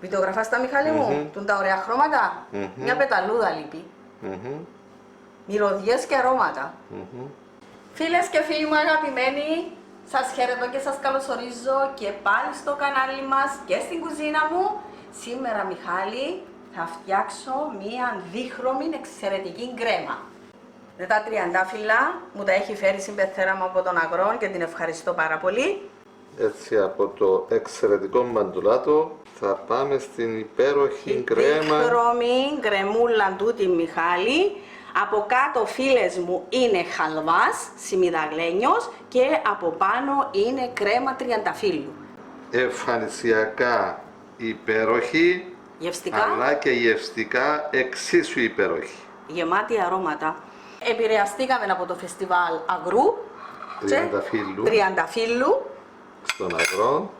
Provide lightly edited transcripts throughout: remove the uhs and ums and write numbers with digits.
Βιντεογραφάς τα, Μιχάλη μου, τα ωραία χρώματα. Μια πεταλούδα λείπει. Μυρωδιές και αρώματα. Φίλες και φίλοι μου αγαπημένοι, σας χαιρετώ και σας καλωσορίζω και πάλι στο κανάλι μας και στην κουζίνα μου. Σήμερα, Μιχάλη, θα φτιάξω μία δίχρωμη εξαιρετική κρέμα. Τα τριαντάφυλλα μου τα έχει φέρει συμπεθέρα μου από τον Αγρόν και την ευχαριστώ πάρα πολύ. Έτσι, από το εξαιρετικό μαντουλάτο θα πάμε στην υπέροχη κρέμα. Δίχρωμη κρεμούλα τούτη, Μιχάλη. Από κάτω, φίλες μου, είναι χαλβάς σιμιδαγλένιος και από πάνω είναι κρέμα τριανταφύλλου. Εμφανισιακά υπέροχη, Γευστικά, αλλά και γευστικά εξίσου υπέροχη. γεμάτη αρώματα. Επηρεαστήκαμε από το φεστιβάλ Αγρού Τριανταφύλλου στον Αγρό.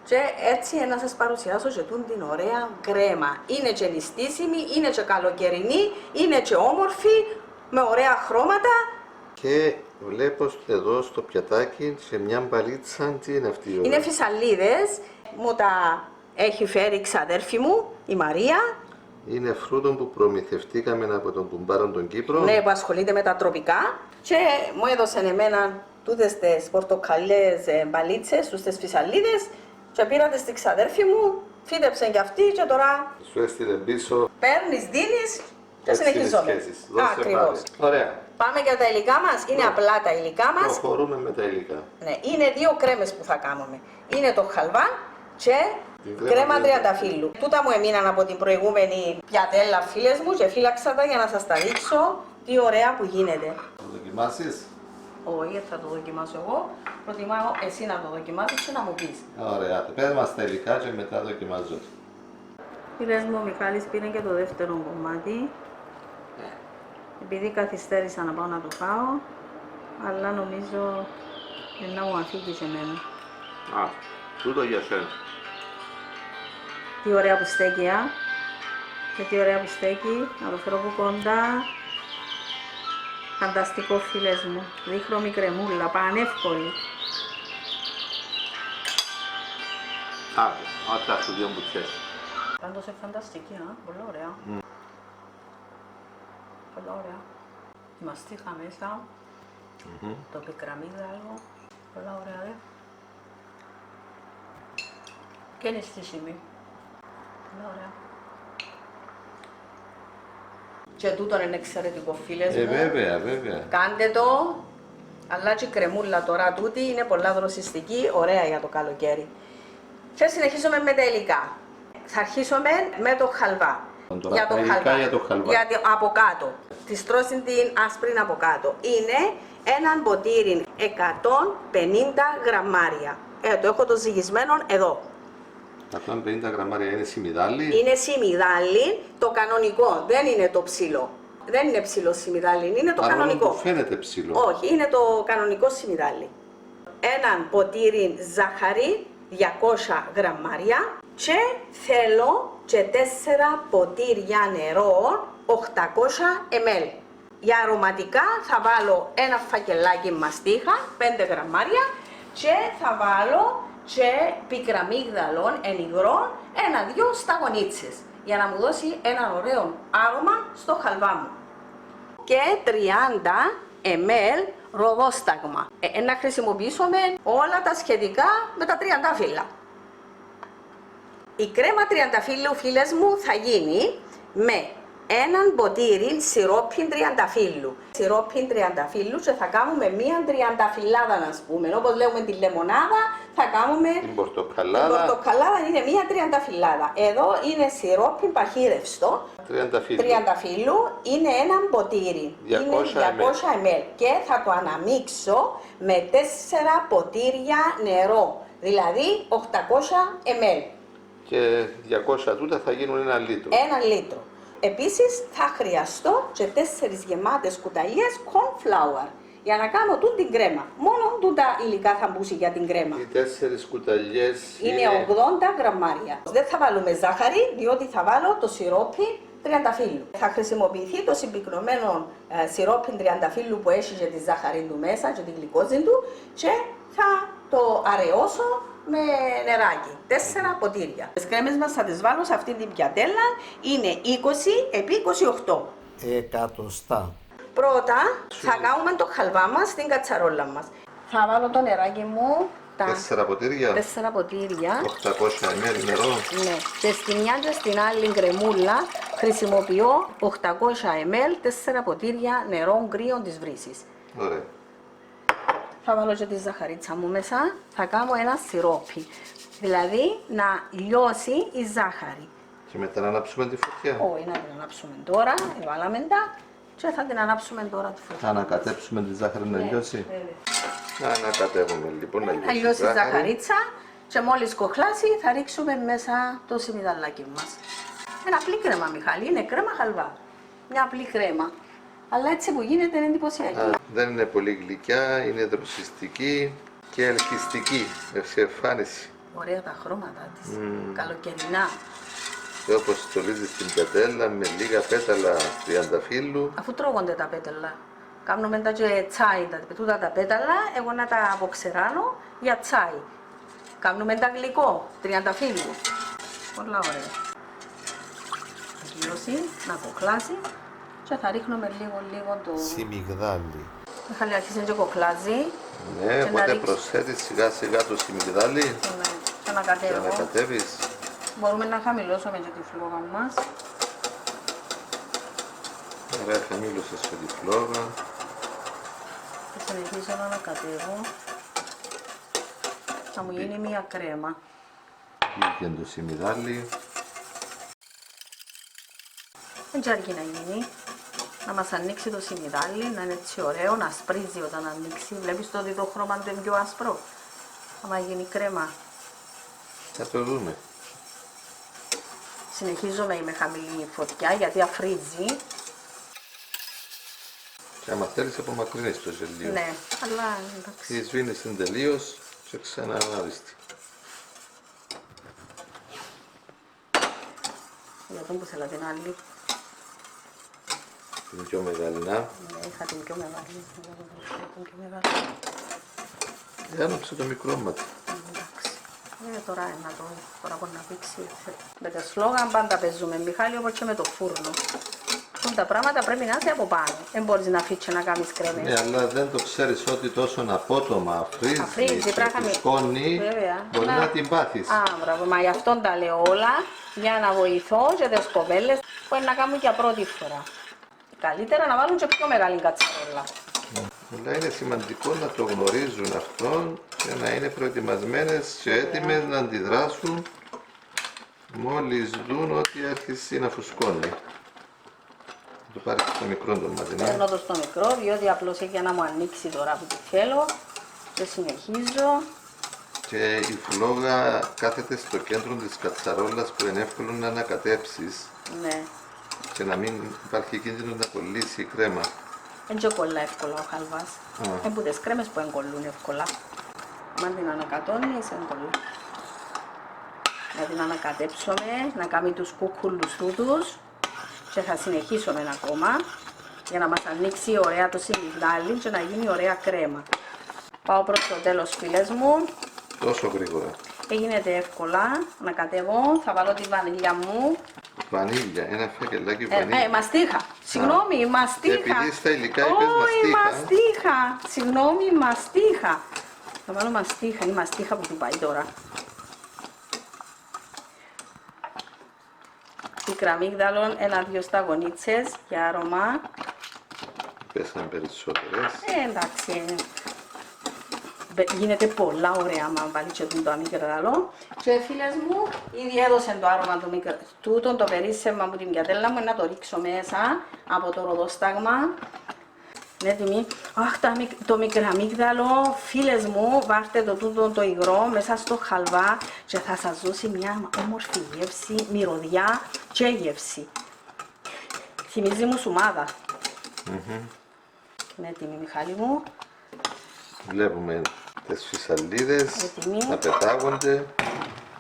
και έτσι να σας παρουσιάσω και την ωραία κρέμα. Είναι και νηστίσιμη, είναι και καλοκαιρινή, είναι και όμορφη, με ωραία χρώματα. Και βλέπω εδώ στο πιατάκι σε μια μπαλίτσα, τι είναι αυτή η ώρα? Είναι φυσαλίδες, μου τα έχει φέρει η ξαδέρφη μου, η Μαρία. Είναι φρούτο που προμηθευτήκαμε από τον κουμπάρο τον Κύπρο. Ναι, που ασχολείται με τα τροπικά και μου έδωσε εμένα τούτες τις πορτοκαλιές μπαλίτσες, τούτες φυσαλίδες και πήρα τις στη ξαδέρφη μου, φύτεψε και αυτή και τώρα Σου έστειλε πίσω. παίρνεις, δίνεις και Έτσι είναι συνεχίζουμε. σχέσεις. Δώσε Ακριβώς. πάλι. Ωραία. Πάμε για τα υλικά μας, είναι απλά τα υλικά μας. Προχωρούμε με τα υλικά. Ναι, είναι δύο κρέμες που θα κάνουμε. Είναι το χαλβά και κρέμα τριανταφύλλου. Τούτα μου έμειναν από την προηγούμενη πιατέλα, φίλες μου, και φύλαξα τα για να σας τα δείξω τι ωραία που γίνεται. Θα το δοκιμάσεις? Όχι, θα το δοκιμάσω εγώ. Προτιμάω εσύ να το δοκιμάσεις και να μου πεις. Ωραία. Πες μας τα υλικά και μετά δοκιμάζω. Φίλες μου, ο Μιχάλης πήρε και το δεύτερο κομμάτι. Επειδή καθυστέρησα να πάω να το φάω, αλλά νομίζω να μου αφήγει σε μένα. Α, τούτο για σένα. Τι ωραία που στέκει, α! Και τι ωραία που στέκει. Να το φέρω από κοντά. Φανταστικό, φίλες μου. Δίχρωμη κρεμούλα, πανεύκολη. Άντε, αυτά σου δύο μπουτσές. Πάντως είναι φανταστική, α! Πολύ ωραία. Πολύ ωραία. Τη μαστίχα μέσα. Το πικραμίδαλο. Πολύ ωραία, δε. Και νηστίσιμη. Πολύ ωραία. Και τούτον είναι εξαιρετικό, φίλες μου. Βέβαια, βέβαια. Κάντε το. Αλλά και η κρεμούλα τώρα τούτη είναι πολλά δροσιστική, ωραία για το καλοκαίρι. Και συνεχίζουμε με τα υλικά. Θα αρχίσουμε με το χαλβά. Για το χαλβά. Γιατί από κάτω. Τη στρώση την άσπρη από κάτω. Είναι έναν ποτήρι 150 γραμμάρια. Το έχω το ζυγισμένο εδώ. 150 γραμμάρια είναι σιμιδάλι. Είναι σιμιδάλι, το κανονικό, δεν είναι το ψηλό. Δεν είναι ψηλό σιμιδάλι, είναι το κανονικό. Που φαίνεται ψηλό. Όχι, είναι το κανονικό σιμιδάλι. Έναν ποτήρι ζάχαρη, 200 γραμμάρια και θέλω και 4 ποτήρια νερό, 800 ml. Για αρωματικά θα βάλω ένα φακελάκι μαστίχα, 5 γραμμάρια και θα βάλω και πικραμίγδαλων εν υγρών, 1-2 σταγονίτσες για να μου δώσει ένα ωραίο άρωμα στο χαλβά μου. Και 30 ml ροδόσταγμα. Να χρησιμοποιήσουμε όλα τα σχετικά με τα τριαντάφυλλα. Η κρέμα τριανταφύλλου, φίλες μου, θα γίνει με έναν ποτήρι σιρόπιν τριανταφύλλου. Σιρόπιν τριανταφύλλου και θα κάνουμε μία τριανταφυλλάδα, να πούμε. Όπως λέμε τη λεμονάδα, θα κάνουμε την πορτοκαλάδα. Την πορτοκαλάδα είναι μία τριανταφυλλάδα. Εδώ είναι σιρόπιν παχύρευστο. Τριανταφύλλου είναι ένα ποτήρι. 200 είναι 200 ml. Και θα το αναμίξω με 4 ποτήρια νερό. Δηλαδή 800 ml. Και 200 τούτα θα γίνουν 1 λίτρο. 1 λίτρο. Επίσης θα χρειαστώ και 4 γεμάτες κουταλιές corn flour για να κάνω την κρέμα. Μόνο τούτα υλικά θα μπούσει για την κρέμα. Οι 4 κουταλιές είναι 80 γραμμάρια. Δεν θα βάλουμε ζάχαρη, διότι θα βάλω το σιρόπι τριανταφύλλου. Θα χρησιμοποιηθεί το συμπυκνωμένο σιρόπι τριανταφύλλου που έχει και τη ζάχαρη του μέσα και τη γλυκόζη του και θα το αραιώσω με νεράκι. 4 ποτήρια. Τις κρέμες μας θα τις βάλω σε αυτή την πιατέλα. Είναι 20 επί 28. Εκατοστά. Πρώτα θα κάνουμε το χαλβά μας στην κατσαρόλα μας. Θα βάλω το νεράκι μου. 4 ποτήρια. 4 ποτήρια. 800 ml νερό. Ναι. Και στη μια και στην άλλη γκρεμούλα χρησιμοποιώ 800 ml 4 ποτήρια νερό κρύων της βρύσης. Ωραία. Θα βάλω και τη ζαχαρίτσα μου μέσα. Θα κάνω ένα σιρόπι. Δηλαδή να λιώσει η ζάχαρη. Και μετά να ανάψουμε τη φωτιά. Όχι, να την ανάψουμε τώρα. Βάλαμε τα και θα την ανάψουμε τώρα τη φωτιά. Θα ανακατέψουμε τη ζάχαρη να λιώσει. Να ανακατεύουμε λοιπόν να Να λιώσει λιώσει η ζαχαρίτσα και μόλις κοχλάσει θα ρίξουμε μέσα το σιμιδαλάκι μας. Ένα απλή κρέμα, Μιχάλη, είναι κρέμα χαλβά. Μια απλή κρέμα. Αλλά έτσι που γίνεται είναι εντυπωσιακή. Δεν είναι πολύ γλυκιά, είναι δροσιστική και ελκυστική. Ευσεφάνιση. Ωραία τα χρώματα της. Καλοκαιρινά. Και όπως στολίζει στην πιατέλα με λίγα πέταλα τριανταφύλλου. Αφού τρώγονται τα πέταλα. Κάνουμε τα και τσάι, τούτα τα πέταλα, εγώ να τα αποξεράνω για τσάι. Κάνουμε τα γλυκό, τριανταφύλλου. Πολλά ωραία. Θα λιώσει, να κοχλάσει και θα ρίχνουμε λίγο το... Σιμιγδάλι. Μιχάλη άρχισε και κοχλάζει. Ναι, και οπότε προσθέτεις σιγά σιγά το σιμιγδάλι και να και κατέβω. να κατέβεις. Μπορούμε να χαμηλώσουμε και τη φλόγα μας. Ωραία, χαμήλωσες και τη φλόγα. Και συνεχίζω να ανακατεύω. Θα μου γίνει μια κρέμα. Βγήκε το σιμιγδάλι. Δεν αρκεί να γίνει. Να μας ανοίξει το σιμιδάλι, να είναι έτσι ωραίο, να σπρίζει όταν ανοίξει. Βλέπεις το ότι το χρώμα του είναι πιο άσπρο. Άμα γίνει κρέμα. Θα το δούμε. Συνεχίζω με χαμηλή φωτιά γιατί αφρίζει. Και άμα θέλεις απομακρύνεις το ζελίο. Ναι, αλλά εντάξει. Ή σβήνεις την τελείως και ξανά ανάδυστη. Για τον που θέλω την άλλη. Την πιο μεγαλινά. Ναι, είχα την πιο μεγάλη. Την πιο μεγάλη. Άναψε το μικρό μάτι. Εντάξει. Τώρα να το τώρα μπορεί να δείξει. Με τα σλόγαν πάντα παίζουμε, Μιχάλη, όπως και με το φούρνο. Τα πράγματα πρέπει να είσαι από πάνω. Δεν μπορείς να αφήσεις να κάνεις κρέμες. Ναι, αλλά δεν το ξέρεις ότι τόσο απότομα αφρίζει και φουσκώνει, μπορεί να την πάθεις. Α, μπράβο, μα γι' αυτόν τα λέω όλα, για να βοηθώ και τις κοπέλες που είναι να κάνουν για πρώτη φορά. Καλύτερα να βάλουν και πιο μεγάλη κατσαρόλα. Αλλά είναι σημαντικό να το γνωρίζουν αυτόν και να είναι προετοιμασμένες και έτοιμες να αντιδράσουν μόλις δουν ότι αρχίσει να φουσκώνει. Το πάρεις στο μικρό το μαζί, ναι. Παίρνω το στο μικρό, διότι απλώς έχει να μου ανοίξει τώρα που τη θέλω. Και συνεχίζω. Και η φλόγα κάθεται στο κέντρο της κατσαρόλας που είναι εύκολο να ανακατέψεις Ναι. και να μην υπάρχει κίνδυνο να κολλήσει η κρέμα. Δεν και κολλά εύκολα ο χαλβάς. Έχουν τις κρέμες που εγκολλούν εύκολα. Αν την ανακατώνεις, εγκολλούν. Να την ανακατέψουμε, να κάνουμε τους κούκκουλους τούτους και θα συνεχίσουμε ακόμα για να μας ανοίξει ωραία το σιμιγδάλι και να γίνει ωραία κρέμα. Πάω προς το τέλος, φίλες μου. Τόσο γρήγορα. Γίνεται εύκολα, να κατέβω, θα βάλω τη βανίλια μου. Βανίλια, ένα φακελάκι βανίλια. Μαστίχα. Συγγνώμη, μαστίχα. Επειδή στα υλικά είπες Όχι, μαστίχα. μαστίχα. Συγγνώμη, μαστίχα. Θα βάλω μαστίχα, η μαστίχα που του πάει τώρα. Πικραμίγδαλον, 1-2 σταγονίτσες για άρωμα. Πέσαν περισσότερες. Εντάξει. Γίνεται πολλά ωραία άμα βάλει και το αμύγδαλο. Και φίλες μου, ήδη έδωσε το άρωμα του τούτο, το περίσσευμα από την πιατέλα μου, να το ρίξω μέσα από το ροδόσταγμα. Είναι έτοιμη. Αχ, το μικραμύγδαλο, φίλες μου, βάρτε το τούτο το υγρό μέσα στο χαλβά και θα σας δώσει μια όμορφη γεύση, μυρωδιά και γεύση. Θυμίζει μου σουμάδα. Είναι έτοιμη, Μιχάλη μου. Βλέπουμε τις φυσαλίδες Έτοιμη. να πετάγονται.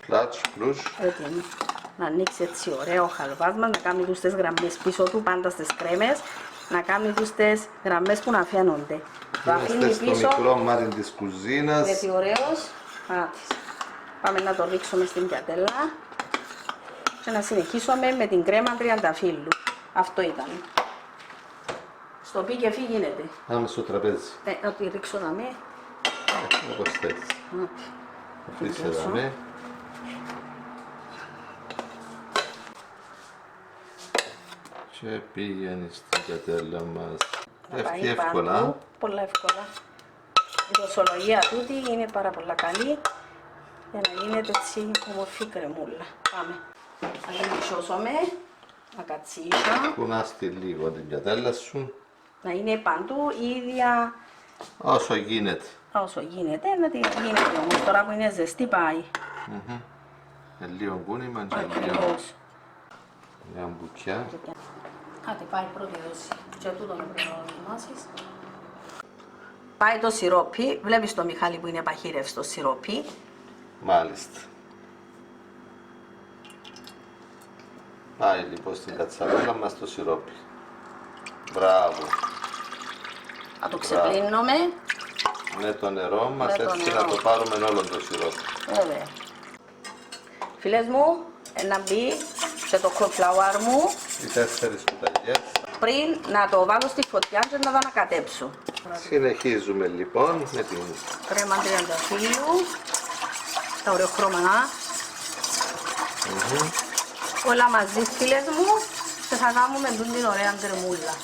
Πλάτς, πλούς. Έτοιμη. Να ανοίξει έτσι ωραίο ο χαλβάς μας, να κάνει τους τις γραμμές πίσω του, πάντα στις κρέμες, να κάνει τους τις γραμμές που να φαίνονται. Είμαστε στο μικρό μάρι της κουζίνας. Γιατί ωραίος. Πάμε να το ρίξουμε στην πιατέλα και να συνεχίσουμε με την κρέμα τριανταφύλλου. Αυτό ήταν. Στο πι και φι γίνεται. Πάμε στο τραπέζι. Να τη ρίξω δαμέ. Όπως θέλεις. Αφήσε δαμέ. Και πήγαινε στην πιατέλα μας. Πέφτει εύκολα. Πολλά εύκολα. Η δοσολογία τούτη είναι πάρα πολλά καλή για να γίνεται έτσι όμορφη κρεμούλα. Πάμε. Θα γεμισώσουμε, να κατσίσω. Κουνάστε λίγο την πιατέλα σου. Να είναι παντού η ίδια Όσο γίνεται. όσο γίνεται, να τη γίνεται όμως τώρα που είναι ζεστή πάει. Λίγο κούνημα και λίγο Ακριβώς. μια μπουκιά. Άντε πάει πρώτη δόση. Και τούτο να πρέπει να δοκιμάσεις. Πάει το σιρόπι, βλέπεις το Μιχάλη που είναι παχύρευστο σιρόπι. Μάλιστα. Πάει λοιπόν στην κατσαρόλα μας το σιρόπι. Μπράβο. Θα το ξεπλύνουμε. Με το νερό μας, Με το έτσι νερό. να το πάρουμε όλο το σιρόπι. Βέβαια. Φίλες μου, να μπει σε το cornflour μου Οι 4 κουταλιές. πριν να το βάλω στη φωτιά και να το ανακατέψω. Συνεχίζουμε λοιπόν με την Κρέμα τριανταφύλλου, τα ωρεοχρώμανα. Όλα μαζί φίλες μου και θα κάνουμε την ωραία κρεμούλα.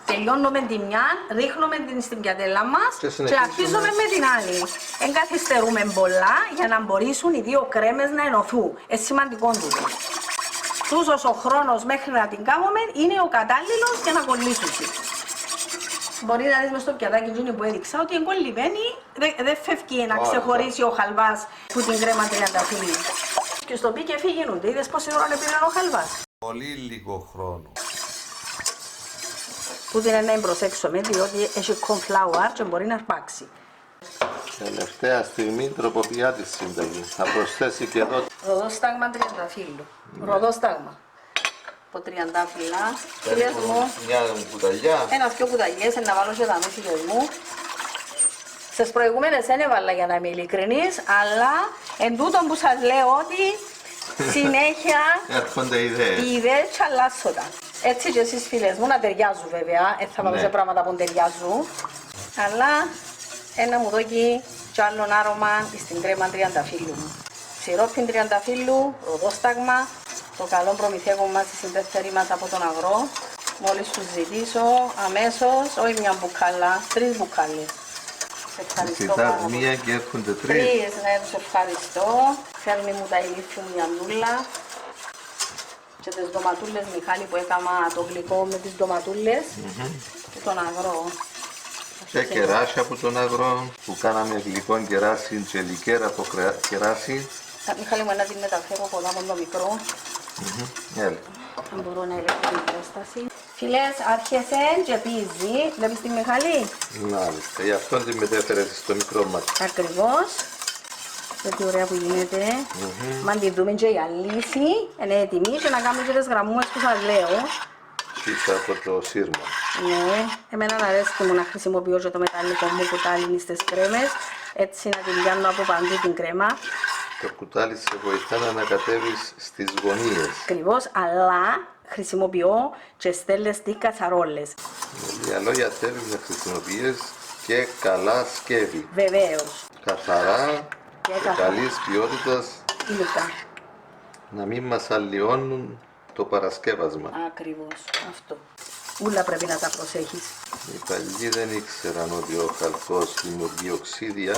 Τελειώνουμε τη μια, ρίχνουμε την στην πιατέλα μας Και και συνεχίζουμε. αρχίζουμε με την άλλη. Εν καθυστερούμε πολλά για να μπορέσουν οι δύο κρέμες να ενωθούν. Είναι σημαντικό τούτο. Τούτος ο χρόνος μέχρι να την κάνουμε είναι ο κατάλληλος για να κολλήσουν. Μπορεί να δεις μες στο πιατάκι εκείνη που έδειξα ότι εγκολλημένη δεν φεύγει να ξεχωρίσει ο χαλβάς που την κρέμα τριανταφύλλου. Και στο πι και φι γίνονται. Είδες πόση ώρα πήρε ο χαλβάς. πολύ λίγο χρόνο. Που την να προσέξουμε διότι έχει cornflour και μπορεί να αρπάξει. Τελευταία στιγμή τροποποιά τη σύνταγη. Θα προσθέσει και εδώ Ροδόσταγμα τριανταφύλλου. Ροδόσταγμα. Από τριαντάφυλλα. Κυρίες μου, μια κουταλιά. ένα-δυο κουταλιές να βάλω και τα μύθηκες μου. Στις προηγούμενες δεν έβαλα για να είμαι ειλικρινής, αλλά εν τούτον που σας λέω ότι συνέχεια Έρχονται ιδέες. οι ιδέες τσαλάσσονταν. Έτσι και εσείς φίλες μου να ταιριάζουν βέβαια, θα βάλω Ναι. σε πράγματα που ταιριάζουν. Αλλά ένα μου δώσει κι άλλον άρωμα στην κρέμα τριανταφύλλου μου. Σιρόπιν τριανταφύλλου, ροδόσταγμα, το καλό προμηθεύω μας στη συντεύτερη μας από τον αγρό. Μόλις τους ζητήσω αμέσως, όχι μια μπουκάλα, 3 μπουκάλες. Σε ευχαριστώ πάρα Ζητάς πολύ. μία και έρχονται 3. 3, ναι, τους ευχαριστώ. Φέρνει μου τα ηλίθιου μου η Ανούλα. Και τις ντοματούλες Μιχάλη που έκανα το γλυκό με τις ντοματούλες και τον αγρό. Και κεράσια από τον αγρό που κάναμε γλυκό κεράσι και λικέρα από κεράσι. Μιχάλη μου, να την μεταφέρω από εδώ από το μικρό. Έλα. Αν μπορώ να ελέγχω την πρόσταση. Φίλες, άρχισε και πίζει. Βλέπεις τη Μιχάλη. Μάλιστα, γι' αυτό την μετέφερες στο μικρό μας. Ακριβώς. Γιατί ωραία που γίνεται. Μα τη δούμε και για λύση. Είναι έτοιμη και να κάνουμε και τις γραμμούες που σας λέω. Πίσω από το σύρμα. Ναι, εμένα αρέσει και μου να χρησιμοποιώ και το μεταλλικό μου κουτάλι στις κρέμες. Έτσι να την πιάνω από παντού την κρέμα. Το κουτάλι σε βοηθά να ανακατεύεις στις γωνίες. Ακριβώς, αλλά χρησιμοποιώ και στέλνες τι κατσαρόλες. Με λίγα λόγια θέλεις να χρησιμοποιείς και καλά σκεύη. Βεβαίως. Καθαρά Και και καθαρά. καλής ποιότητας, Υλικά. να μην μας αλλοιώνουν το παρασκεύασμα. Ακριβώς, αυτό. Ούλα πρέπει να τα προσέχεις. Οι παλιοί δεν ήξεραν ότι ο χαλκός δημιουργεί οξύδια.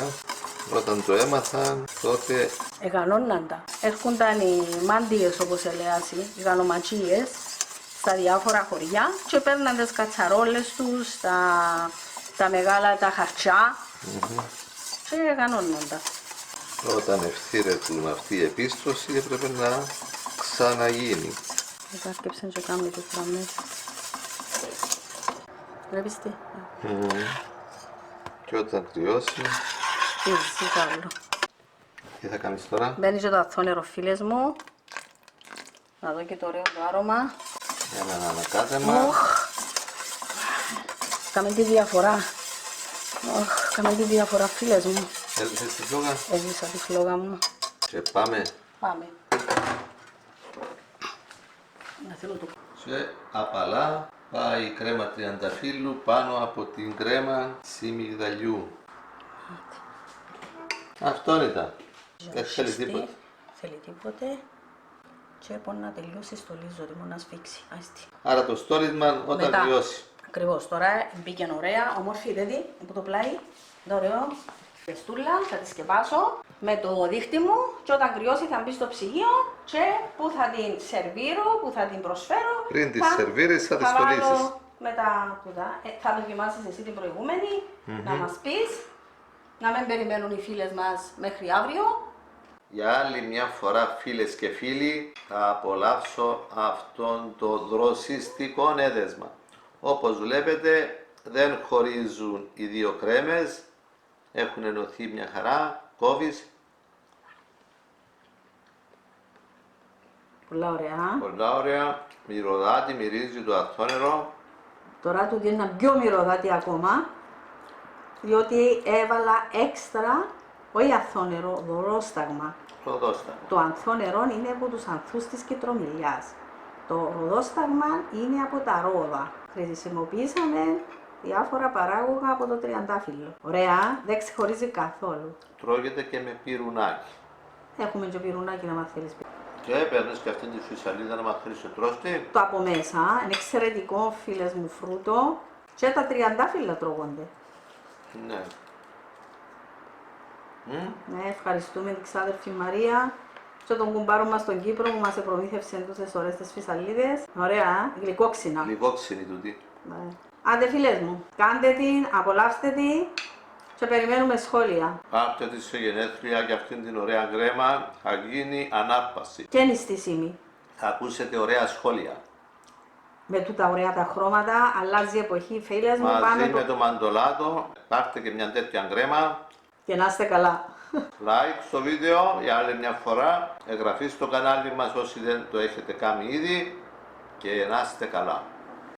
Όταν το έμαθαν, τότε Εγανώναν τα. Έρχονταν οι μάντιες όπως ελέγχει, οι γανοματσίες, στα διάφορα χωριά και παίρναν τις κατσαρόλες τους, τα μεγάλα τα χαρτσιά και εγανώναν τα. όταν ευθύρετουν αυτή η επίστρωση έπρεπε να ξαναγίνει. Εκάρκεψαν και κάνουν τις γραμμές. Βλέπεις τι. Και όταν κρυώσει, Τι άλλο. τι θα κάνεις τώρα? Μπαίνει και το αθώνερο φίλες μου. Να δω και το ωραίο το άρωμα. Ένα ανακάτεμα. Κάμε τη διαφορά. Κάμε τη διαφορά, φίλες μου. Έλυσες τη φλόγα. Έζησα τη φλόγα μου. Και πάμε. Πάμε. Να θέλω το... Και απαλά πάει η κρέμα τριανταφύλλου πάνω από την κρέμα σιμιγδαλιού. Αυτό ήταν. Δεν θέλει τίποτα. Θέλει τίποτε. Και πω να τελειώσει στο λίζο, μόνο να σφίξει. Άστι. Άρα το στόλισμα όταν Μετά. λιώσει. Ακριβώς. Τώρα μπήκε ωραία, όμορφη, είδατε, από το πλάι. Είναι ωραίο. Πεστούλα, θα τη σκεπάσω με το δίχτυ μου και όταν κρυώσει θα μπει στο ψυγείο και που θα την σερβίρω, που θα την προσφέρω. Πριν τη σερβίρεις θα τη στολίσεις. βάλω μετά τούτα. Θα δοκιμάσεις εσύ την προηγούμενη, να μας πεις, να μην περιμένουν οι φίλες μας μέχρι αύριο. Για άλλη μια φορά, φίλες και φίλοι, θα απολαύσω αυτόν το δροσιστικό έδεσμα. Όπως βλέπετε, δεν χωρίζουν οι δύο κρέμες, έχουν ενωθεί μια χαρά, κόβεις. Πολλά ωραία. Πολλά ωραία, μυρωδάτη, μυρίζει το αθόνερο. Τώρα του δίνω ένα πιο μυρωδάτη ακόμα, διότι έβαλα έξτρα, όχι αθώνερο, ροδόσταγμα. Ροδόσταγμα. Το ανθόνερο είναι από τους ανθούς της κιτρομιλιάς. Το ροδόσταγμα είναι από τα ρόδα. Χρησιμοποιήσαμε διάφορα παράγωγα από το τριαντάφυλλο. Ωραία, δεν ξεχωρίζει καθόλου. Τρώγεται και με πυρουνάκι. Έχουμε και πυρουνάκι να μαθαίνεις. Και παίρνεις και αυτή τη φυσαλίδα να μαθαίνεις το τρώστη. Το από μέσα είναι εξαιρετικό, φίλες μου, φρούτο και τα τριαντάφυλλα τρώγονται. Ναι. Ναι, ευχαριστούμε την ξάδερφη Μαρία και τον κουμπάρο μας στον Κύπρο που μας προμήθευσε τόσες ώρες τις φυσαλίδες. Ωραία, γλυκόξινα. Λιγόξινη τούτη. Ναι. Άντε φίλες μου, κάντε την, απολαύστε την και περιμένουμε σχόλια. Πάρτε τη σε γενέθλια και αυτήν την ωραία κρέμα θα γίνει ανάρπαση. Και νηστίσιμη. Θα ακούσετε ωραία σχόλια. Με τούτα ωραία τα χρώματα, αλλάζει η εποχή, φίλες μου, Μαζί πάμε με το μαντολάτο, πάρτε και μια τέτοια κρέμα. και να είστε καλά. Like στο βίντεο για άλλη μια φορά. Εγγραφή στο κανάλι μας όσοι δεν το έχετε κάνει ήδη. Και να είστε καλά.